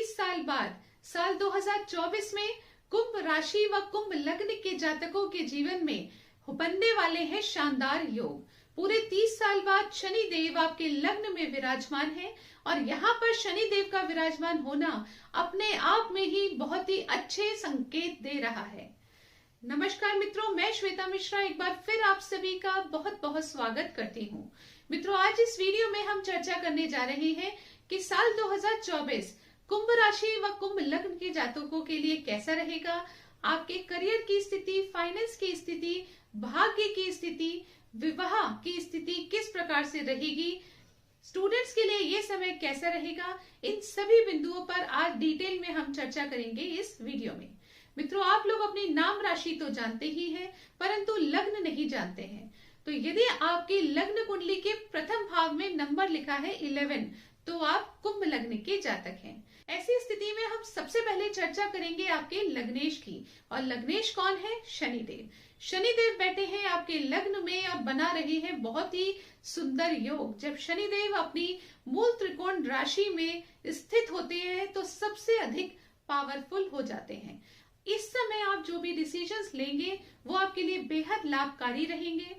30 साल बाद साल 2024 में कुंभ राशि व कुंभ लग्न के जातकों के जीवन में बनने वाले हैं शानदार योग। पूरे 30 साल बाद शनि देव आपके लग्न में विराजमान है और यहाँ पर शनि देव का विराजमान होना अपने आप में ही बहुत ही अच्छे संकेत दे रहा है। नमस्कार मित्रों, मैं श्वेता मिश्रा एक बार फिर आप सभी का बहुत बहुत स्वागत करती हूँ। मित्रों, आज इस वीडियो में हम चर्चा करने जा रहे हैं कि साल 2024 कुंभ राशि व कुंभ लग्न के जातकों के लिए कैसा रहेगा। आपके करियर की स्थिति, फाइनेंस की स्थिति, भाग्य की स्थिति, विवाह की स्थिति किस प्रकार से रहेगी, स्टूडेंट्स के लिए ये समय कैसा रहेगा, इन सभी बिंदुओं पर आज डिटेल में हम चर्चा करेंगे इस वीडियो में। मित्रों, आप लोग अपनी नाम राशि तो जानते ही हैं, परंतु लग्न नहीं जानते हैं। तो यदि आपकी लग्न कुंडली के प्रथम भाव में नंबर लिखा है 11, तो आप कुंभ लग्न के जातक हैं। ऐसी स्थिति में हम सबसे पहले चर्चा करेंगे आपके लग्नेश की। और लग्नेश कौन है? शनिदेव। शनिदेव बैठे हैं आपके लग्न में और बना रहे हैं बहुत ही सुंदर योग। जब शनिदेव अपनी मूल त्रिकोण राशि में स्थित होते हैं तो सबसे अधिक पावरफुल हो जाते हैं। इस समय आप जो भी डिसीजंस लेंगे वो आपके लिए बेहद लाभकारी रहेंगे।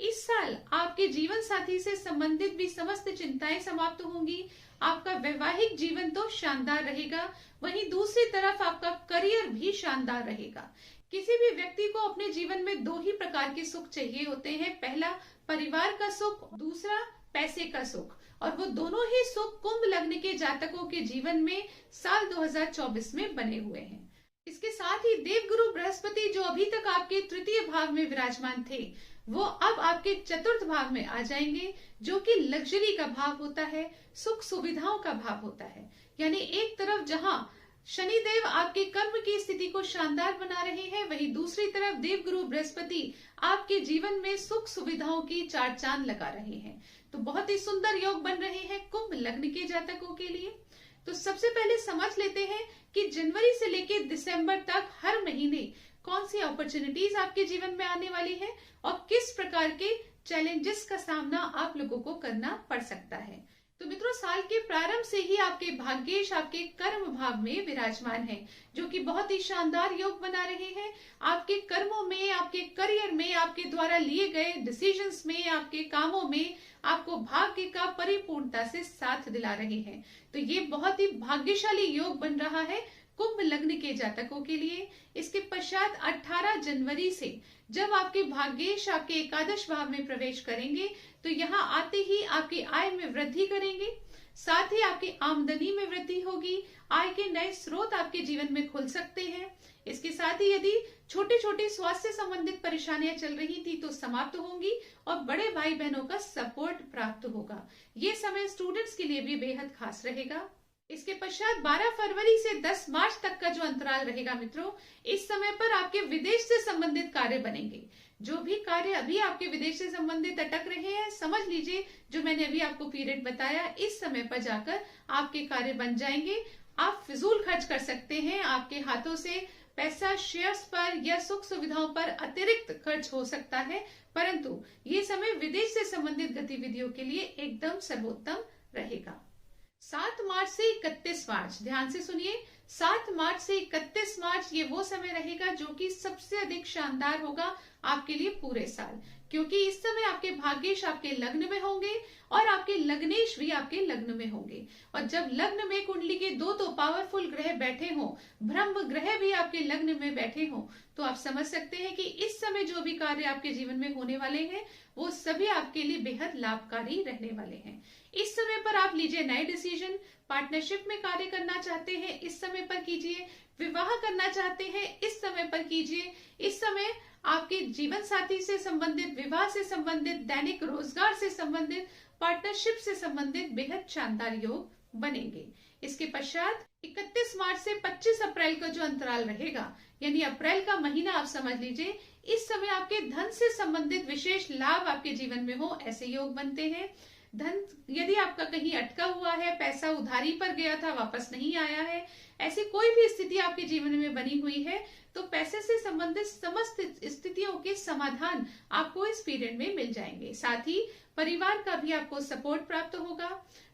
इस साल आपके जीवन साथी से संबंधित भी समस्त चिंताएं समाप्त होंगी। आपका वैवाहिक जीवन तो शानदार रहेगा, वहीं दूसरी तरफ आपका करियर भी शानदार रहेगा। किसी भी व्यक्ति को अपने जीवन में दो ही प्रकार के सुख चाहिए होते हैं, पहला परिवार का सुख, दूसरा पैसे का सुख। और वो दोनों ही सुख कुंभ लग्न के जातकों के जीवन में साल 2024 में बने हुए हैं। इसके साथ ही देवगुरु बृहस्पति जो अभी तक आपके तृतीय भाव में विराजमान थे, वो अब आपके चतुर्थ भाव में आ जाएंगे, जो कि लग्जरी का भाव होता है, सुख सुविधाओं का भाव होता है। यानी एक तरफ जहां शनिदेव आपके कर्म की स्थिति को शानदार बना रहे हैं, वहीं दूसरी तरफ देवगुरु बृहस्पति आपके जीवन में सुख सुविधाओं की चार चांद लगा रहे हैं। तो बहुत ही सुंदर योग बन रहे हैं कुंभ लग्न के जातकों के लिए। तो सबसे पहले समझ लेते हैं कि जनवरी से लेकर दिसंबर तक हर महीने कौन सी अपॉर्चुनिटीज आपके जीवन में आने वाली है और किस प्रकार के चैलेंजेस का सामना आप लोगों को करना पड़ सकता है। तो मित्रों, साल के प्रारंभ से ही आपके भाग्येश आपके कर्म भाव में विराजमान है, जो कि बहुत ही शानदार योग बना रहे हैं। आपके कर्मों में, आपके करियर में, आपके द्वारा लिए गए डिसीजंस में, आपके कामों में आपको भाग्य का परिपूर्णता से साथ दिला रहे हैं। तो ये बहुत ही भाग्यशाली योग बन रहा है कुंभ लग्न के जातकों के लिए। इसके पश्चात 18 जनवरी से जब आपके भाग्येश आपके एकादश भाव में प्रवेश करेंगे, तो यहाँ आते ही आपकी आय में वृद्धि करेंगे, साथ ही आपकी आमदनी में वृद्धि होगी। आय के नए स्रोत आपके जीवन में खुल सकते हैं। इसके साथ ही यदि छोटी छोटी स्वास्थ्य संबंधित परेशानियां चल रही थी तो समाप्त होंगी और बड़े भाई बहनों का सपोर्ट प्राप्त होगा। ये समय स्टूडेंट्स के लिए भी बेहद खास रहेगा। इसके पश्चात 12 फरवरी से 10 मार्च तक का जो अंतराल रहेगा मित्रों, इस समय पर आपके विदेश से संबंधित कार्य बनेंगे। जो भी कार्य अभी आपके विदेश से संबंधित अटक रहे हैं, समझ लीजिए जो मैंने अभी आपको पीरियड बताया, इस समय पर जाकर आपके कार्य बन जाएंगे। आप फिजूल खर्च कर सकते हैं, आपके हाथों से पैसा शेयर्स पर या सुख सुविधाओं पर अतिरिक्त खर्च हो सकता है, परंतु ये समय विदेश से संबंधित गतिविधियों के लिए एकदम सर्वोत्तम रहेगा। 7 मार्च से 31 मार्च, ध्यान से सुनिए, 7 मार्च से 31 मार्च ये वो समय रहेगा जो कि सबसे अधिक शानदार होगा आपके लिए पूरे साल, क्योंकि इस समय आपके भाग्येश आपके लग्न में होंगे और आपके लग्नेश भी आपके लग्न में होंगे। और जब लग्न में कुंडली के दो पावरफुल ग्रह बैठे हों, ब्रह्म ग्रह भी आपके लग्न में बैठे हों, तो आप समझ सकते हैं कि इस समय जो भी कार्य आपके जीवन में होने वाले हैं वो सभी आपके लिए बेहद लाभकारी रहने वाले हैं। इस समय पर आप लीजिए नए डिसीजन, पार्टनरशिप में कार्य करना चाहते हैं इस समय पर कीजिए, विवाह करना चाहते हैं इस समय पर कीजिए। इस समय आपके जीवन साथी से संबंधित, विवाह से संबंधित, दैनिक रोजगार से संबंधित, पार्टनरशिप से संबंधित बेहद शानदार योग बनेंगे। इसके पश्चात 31 मार्च से 25 अप्रैल का जो अंतराल रहेगा, यानी अप्रैल का महीना आप समझ लीजिए, इस समय आपके धन से संबंधित विशेष लाभ आपके जीवन में हो, ऐसे योग बनते हैं। धन यदि आपका कहीं अटका हुआ है, पैसा उधारी पर गया था वापस नहीं आया है, ऐसी कोई भी स्थिति आपके जीवन में बनी हुई है, तो पैसे से संबंधित समस्त स्थितियों के समाधान आपको इस पीरियड में मिल जाएंगे। साथ ही परिवार का भी आपको सपोर्ट प्राप्त होगा।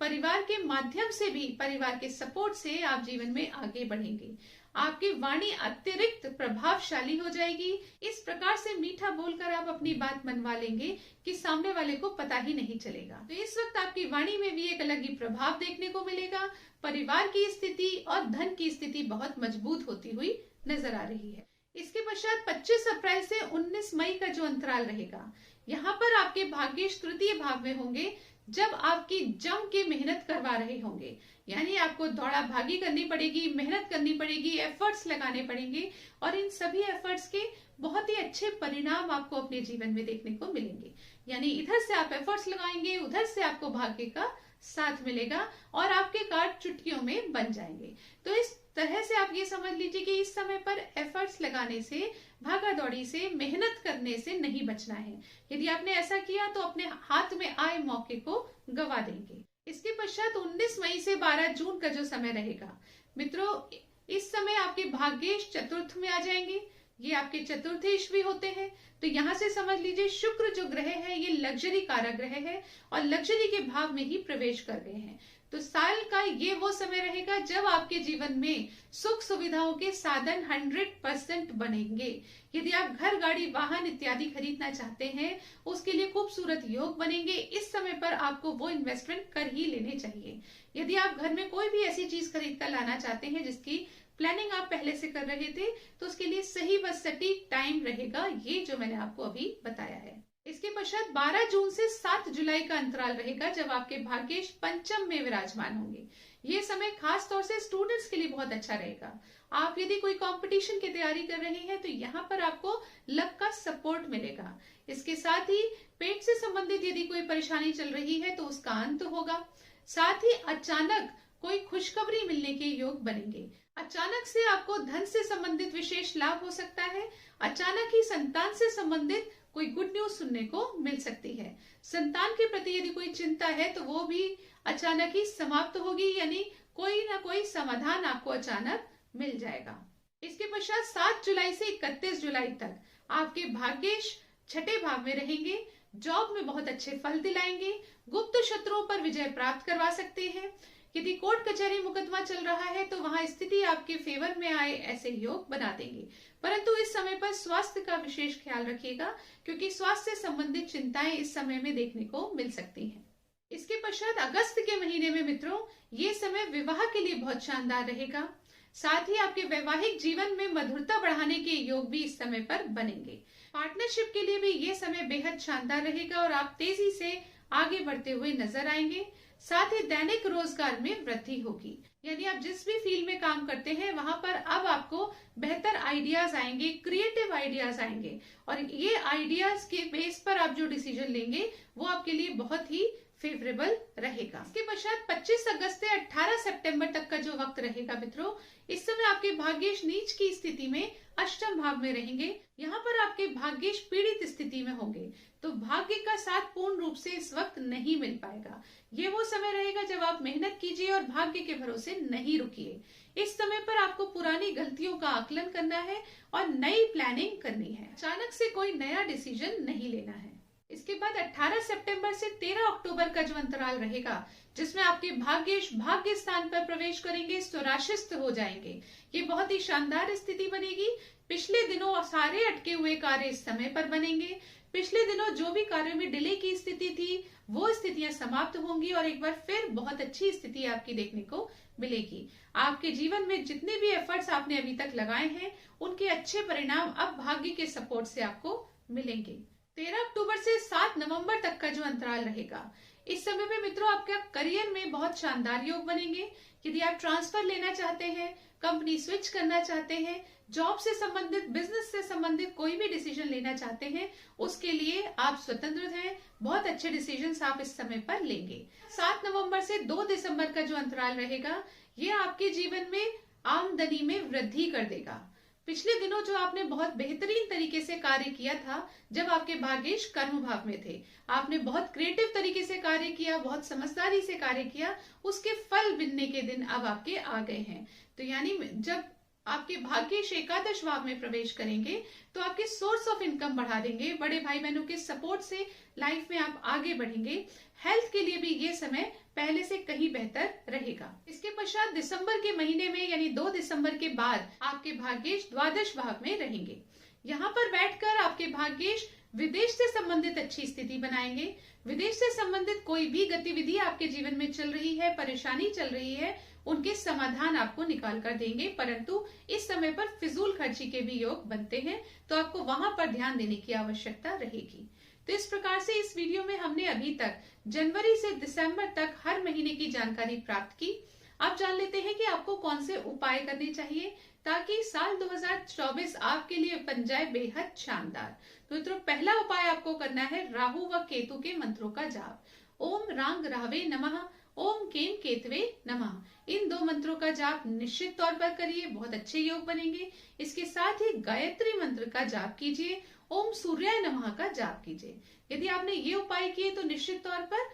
परिवार के माध्यम से भी, परिवार के सपोर्ट से आप जीवन में आगे बढ़ेंगे। आपकी वाणी अतिरिक्त प्रभावशाली हो जाएगी। इस प्रकार से मीठा बोलकर आप अपनी बात मनवा लेंगे कि सामने वाले को पता ही नहीं चलेगा। तो इस वक्त आपकी वाणी में भी एक अलग ही प्रभाव देखने को मिलेगा। परिवार की स्थिति और धन की स्थिति बहुत मजबूत होती हुई नजर आ रही है। इसके पश्चात 25 अप्रैल से 19 मई का जो अंतराल रहेगा, यहाँ पर आपके भाग्येश तृतीय भाव में होंगे, जब आपकी जम के मेहनत करवा रहे होंगे। यानी आपको दौड़ा भागी करनी पड़ेगी, मेहनत करनी पड़ेगी, एफर्ट्स लगाने पड़ेंगे और इन सभी एफर्ट्स के बहुत ही अच्छे परिणाम आपको अपने जीवन में देखने को मिलेंगे। यानी इधर से आप एफर्ट्स लगाएंगे, उधर से आपको भाग्य का साथ मिलेगा और आपके कार्ड चुटकियों में बन जाएंगे। तो इस तरह से आप ये समझ लीजिए कि इस समय पर एफर्ट्स लगाने से, भागा दौड़ी से, मेहनत करने से नहीं बचना है। यदि आपने ऐसा किया तो अपने हाथ में आए मौके को गवा देंगे। इसके पश्चात 19 मई से 12 जून का जो समय रहेगा मित्रों, इस समय आपके भाग्येश चतुर्थ में आ जाएंगे। ये आपके चतुर्थेश भी होते हैं। तो यहाँ से समझ लीजिए शुक्र जो ग्रह है ये लग्जरी कारक ग्रह है और लग्जरी के भाव में ही प्रवेश कर गए हैं। तो साल का ये वो समय रहेगा जब आपके जीवन में सुख सुविधाओं के साधन 100% बनेंगे। यदि आप घर, गाड़ी, वाहन इत्यादि खरीदना चाहते हैं, उसके लिए खूबसूरत योग बनेंगे। इस समय पर आपको वो इन्वेस्टमेंट कर ही लेने चाहिए। यदि आप घर में कोई भी ऐसी चीज खरीद कर लाना चाहते हैं जिसकी प्लानिंग आप पहले से कर रहे थे, तो उसके लिए सही व सटीक टाइम रहेगा, ये जो मैंने आपको अभी बताया है। इसके पश्चात 12 जून से 7 जुलाई का अंतराल रहेगा जब आपके भाग्येश पंचम में विराजमान होंगे। ये समय खास तौर से स्टूडेंट्स के लिए बहुत अच्छा रहेगा। आप यदि कोई कंपटीशन की तैयारी कर रहे हैं तो यहाँ पर आपको लक का सपोर्ट मिलेगा। इसके साथ ही पेट से संबंधित यदि कोई परेशानी चल रही है तो उसका अंत होगा। साथ ही अचानक कोई खुशखबरी मिलने के योग बनेंगे। अचानक से आपको धन से संबंधित विशेष लाभ हो सकता है। अचानक ही संतान से संबंधित कोई गुड न्यूज सुनने को मिल सकती है। संतान के प्रति यदि कोई चिंता है तो वो भी अचानक ही समाप्त होगी, यानी कोई ना कोई समाधान आपको अचानक मिल जाएगा। इसके पश्चात 7 जुलाई से 31 जुलाई तक आपके भाग्येश छठे भाव में रहेंगे। जॉब में बहुत अच्छे फल दिलाएंगे। गुप्त शत्रुओं पर विजय प्राप्त करवा सकते हैं। यदि कोर्ट कचहरी मुकदमा चल रहा है तो वहां स्थिति आपके फेवर में आए ऐसे योग बना देंगे। परंतु इस समय पर स्वास्थ्य का विशेष ख्याल रखिएगा, क्योंकि स्वास्थ्य से संबंधित चिंताएं इस समय में देखने को मिल सकती हैं। इसके पश्चात अगस्त के महीने में मित्रों, ये समय विवाह के लिए बहुत शानदार रहेगा। साथ ही आपके वैवाहिक जीवन में मधुरता बढ़ाने के योग भी इस समय पर बनेंगे। पार्टनरशिप के लिए भी ये समय बेहद शानदार रहेगा और आप तेजी से आगे बढ़ते हुए नजर आएंगे। साथ ही दैनिक रोजगार में वृद्धि होगी। यानी आप जिस भी फील्ड में काम करते हैं वहां पर अब आपको बेहतर आइडियाज आएंगे, क्रिएटिव आइडियाज आएंगे और ये आइडियाज के बेस पर आप जो डिसीजन लेंगे वो आपके लिए बहुत ही फेवरेबल रहेगा। इसके पश्चात 25 अगस्त से 18 सितंबर तक का जो वक्त रहेगा मित्रों, इस समय आपके भाग्येश नीच की स्थिति में अष्टम भाव में रहेंगे। यहाँ पर आपके भाग्येश पीड़ित स्थिति में होंगे, तो भाग्य का साथ पूर्ण रूप से इस वक्त नहीं मिल पाएगा। ये वो समय रहेगा जब आप मेहनत कीजिए और भाग्य के भरोसे नहीं रुकिए। इस समय पर आपको पुरानी गलतियों का आकलन करना है और नई प्लानिंग करनी है। अचानक से कोई नया डिसीजन नहीं लेना है। इसके बाद 18 सितंबर से 13 अक्टूबर का जो अंतराल रहेगा, जिसमें आपके भाग्येश भाग्य स्थान पर प्रवेश करेंगे, स्वराशिस्त हो जाएंगे। ये बहुत ही शानदार स्थिति बनेगी। पिछले दिनों सारे अटके हुए कार्य इस समय पर बनेंगे। पिछले दिनों जो भी कार्यों में डिले की स्थिति थी वो स्थितियां समाप्त होंगी और एक बार फिर बहुत अच्छी स्थिति आपकी देखने को मिलेगी। आपके जीवन में जितने भी एफर्ट्स आपने अभी तक लगाए हैं उनके अच्छे परिणाम अब भाग्य के सपोर्ट से आपको मिलेंगे। 13 अक्टूबर से 7 नवंबर तक का जो अंतराल रहेगा, इस समय में मित्रों आपका करियर में बहुत शानदार योग बनेंगे। यदि आप ट्रांसफर लेना चाहते हैं, कंपनी स्विच करना चाहते हैं, जॉब से संबंधित, बिजनेस से संबंधित कोई भी डिसीजन लेना चाहते हैं, उसके लिए आप स्वतंत्र हैं। बहुत अच्छे डिसीजंस आप इस समय पर लेंगे। 7 नवंबर से 2 दिसंबर का जो अंतराल रहेगा, ये आपके जीवन में आमदनी में वृद्धि कर देगा। पिछले दिनों जो आपने बहुत बेहतरीन तरीके से कार्य किया था, जब आपके भाग्येश कर्म भाव में थे, आपने बहुत क्रिएटिव तरीके से कार्य किया, बहुत समझदारी से कार्य किया, उसके फल मिलने के दिन अब आपके आ गए हैं। तो यानी जब आपके भाग्येश एकादश भाव में प्रवेश करेंगे तो आपके सोर्स ऑफ इनकम बढ़ा देंगे। बड़े भाई बहनों के सपोर्ट से लाइफ में आप आगे बढ़ेंगे। हेल्थ के लिए भी ये समय पहले से कहीं बेहतर रहेगा। इसके पश्चात दिसंबर के महीने में यानी 2 दिसंबर के बाद आपके भाग्येश द्वादश भाव में रहेंगे। यहाँ पर बैठकर आपके भाग्येश विदेश से संबंधित अच्छी स्थिति बनाएंगे। विदेश से संबंधित कोई भी गतिविधि आपके जीवन में चल रही है, परेशानी चल रही है, उनके समाधान आपको निकाल कर देंगे। परंतु इस समय पर फिजूल खर्ची के भी योग बनते हैं, तो आपको वहां पर ध्यान देने की आवश्यकता रहेगी। तो इस प्रकार से इस वीडियो में हमने अभी तक जनवरी से दिसंबर तक हर महीने की जानकारी प्राप्त की। अब जान लेते हैं कि आपको कौन से उपाय करने चाहिए ताकि साल 2024 आपके लिए बन जाए बेहद शानदार। तो मित्रों, पहला उपाय आपको करना है राहु व केतु के मंत्रों का जाप। ओम रांग राहवे नमः, ओम केम केतवे नमः। इन 2 मंत्रों का जाप निश्चित तौर पर करिए, बहुत अच्छे योग बनेंगे। इसके साथ ही गायत्री मंत्र का जाप कीजिए, ओम सूर्याय नमः का जाप कीजिए। यदि आपने ये उपाय किए तो निश्चित तौर पर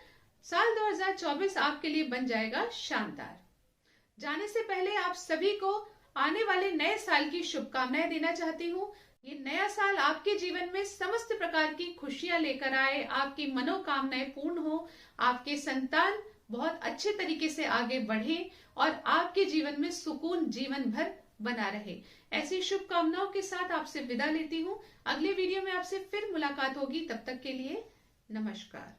साल 2024 आपके लिए बन जाएगा शानदार। जाने से पहले आप सभी को आने वाले नए साल की शुभकामनाएं देना चाहती हूँ। ये नया साल आपके जीवन में समस्त प्रकार की खुशियां लेकर आए, आपकी मनोकामनाएं पूर्ण हो, आपके संतान बहुत अच्छे तरीके से आगे बढ़े और आपके जीवन में सुकून जीवन भर बना रहे। ऐसी शुभकामनाओं के साथ आपसे विदा लेती हूँ। अगले वीडियो में आपसे फिर मुलाकात होगी। तब तक के लिए नमस्कार।